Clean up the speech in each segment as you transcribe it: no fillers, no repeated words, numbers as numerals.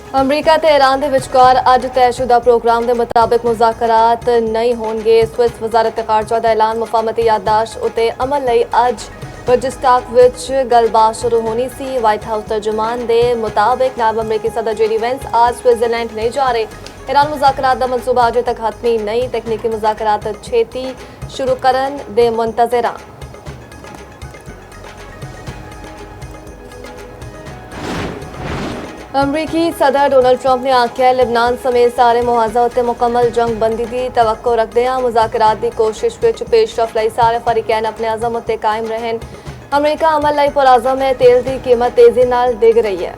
अमरीका ते ईरान दे विचकार अज तयशुदा प्रोग्राम के मुताबिक मुज़ाकरात नहीं होंगे। स्विस वज़ारत ख़ारजा दा ऐलान मुफाहमती याददाश्त उत्ते अमल लई अज बजिस्टाक विच गलबात शुरू होनी सी। वाइट हाउस तर्जुमान दे मुताबिक नायब अमरीकी सदर जेडी वेंस आज स्विट्जरलैंड नहीं जा रहे। ईरान मुज़ाकरात दा मनसूबा अजे तक हतमी नहीं। तकनीकी मुज़ाकरात छेती शुरू करन दे मुंतज़िर। अमरीकी सदर डोनाल्ड ट्रंप ने आख्या लिबनान समेत सारे मुआजा उत्ते मुकम्मल जंग बंदी की तवक्को रखते हैं। मुज़ाकरात की कोशिश विच पेशरफ लई सारे फरीकैन अपने अज़म उत्ते कायम रहन। अमरीका अमल लई पुरअज़म है। तेल की कीमत तेजी नाल डिग रही है।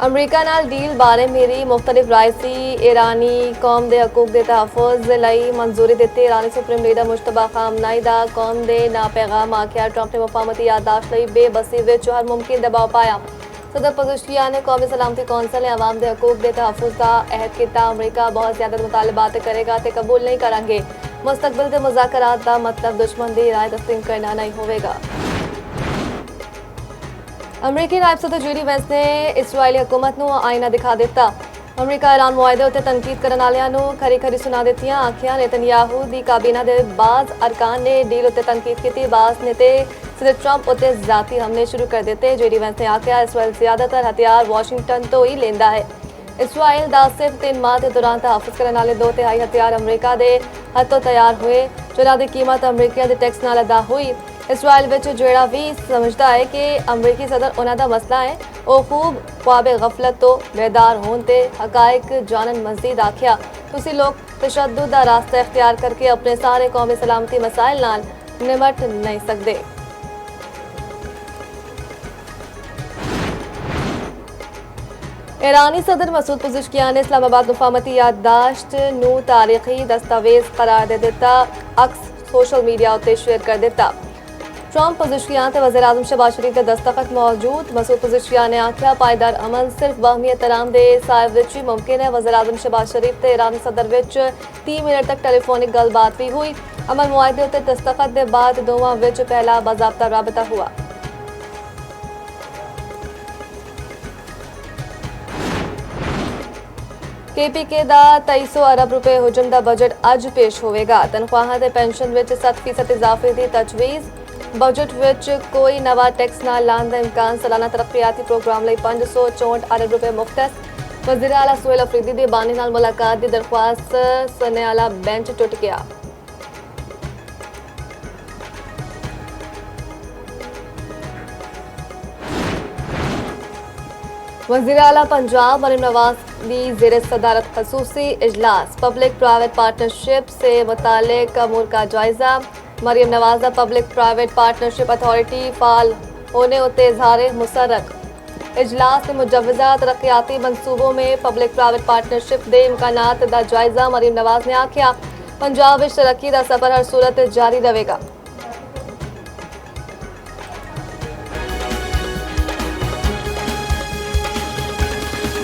अमरीका नाल डील बारे मेरी मुख्तलिफ राय सी। ईरानी कौम के हकूक के तहफ़ुज़ लई मंजूरी दी। ईरानी सुप्रीम लीडर मुश्तबा खामनाई दा कौम दे ना पैगाम आख्या। ट्रंप ने मुफाहमती याददाश्त लई बेबसी विच हर मुमकिन दबाव पाया। सदर पज़िश्कियान ने कौमी सलामती कौंसल ने अवाम के हकूक के तहफ़ुज़ का अहद किया। अमरीका बहुत ज़्यादा मुतालबात करेगा तो कबूल नहीं करांगे। मुस्तकबिल के मुज़ाकरात का मतलब दुश्मन की राय तस्लीम करना नहीं होगा। अमरीकी नायब सदर जेडी वेंस ने इसराइली हुकूमत को आईना दिखा दिता। अमरीका ईरान मुआहदे उत्ते तनकीद करने वालों खरी खरी सुना दी। आखिया नेतन्याहू की काबीना के बाज़ अरकान ने डील उत्ते तनकीद की। बाज़ नेते सदर ट्रंप उत्ते ज़ाती हमले शुरू कर दिते। जेडी वेंस ने आखिया इसराइल ज़्यादातर हथियार वाशिंगटन तो ही लेंदा है। इसराइल का सिर्फ 3 माह के दौरान तहफ़ुज़ करने वाले 2/3 हथियार अमरीका के हथों तैयार हुए जिन्हों की कीमत अमरीकियों के टैक्स नाल अदा हुई। इसराइल विच जेड़ा भी समझता है कि अमरीकी सदर उन्हों का मसला है वो खूब ख्वाबे गफलत तो बेदार होने ते हकायक जानन। मजीद आख्या तुसी लोग तशद्दुद दा रास्ता इख्तियार करके अपने सारे कौमी सलामती मसाइल नाल निमट नहीं सकते। ईरानी सदर मसूद पज़िश्कियान ने इस्लामाबाद मुफाहमती याददाश्त नू तारीखी दस्तावेज करार दे दिता। अक्स सोशल मीडिया उत्ते शेयर कर दिता। ट्रंप पज़िश्कियान ते वज़ीर आज़म शहबाज शरीफ के दस्तखत मौजूद। मसूद पज़िश्कियान ने आख्या पायदार अमन सिर्फ बाहमी एहतराम दे साए विच ही मुमकिन है। वज़ीर आज़म शहबाज शरीफ ते ईरानी सदर विच 30 मिनट तक टेलीफोनिक गलबात भी हुई। अमन मुआहदे उत्ते दस्तखत के बाद दोवां विच पहला बाज़ाब्ता राबता हुआ। KPK का 2300 अरब रुपए हुजम का बजट अज पेश होगा। तनख्वाहां ते पेंशन विच 7% इजाफे की तजवीज़। बजट विच कोई नवा टैक्स ना लाने का इम्कान। सालाना तरक्याती प्रोग्राम लई 564 अरब रुपए मुख्तस। वज़ीर आला सुहेल अफरीदी दी बानी नाल मुलाकात की दरख्वास्त सुनने आला बेंच टुट गया। वज़ीर आला पंजाब मरीम नवाज की ज़ेर सदारत खसूसी इजलास। पब्लिक प्राइवेट पार्टनरशिप से मुतालिक अमूर का जायजा। Maryam Nawaz public private partnership authority फाल होने उत्ते इज़हार मुसरत। इजलास में मुजवज़ा तरक्याती मनसूबों में पब्लिक प्राइवेट पार्टनरशिप के इम्कानात का जायजा। मरीम नवाज ने आख्या पंजाब विच तरक्की का सफर हर सूरत जारी रहेगा।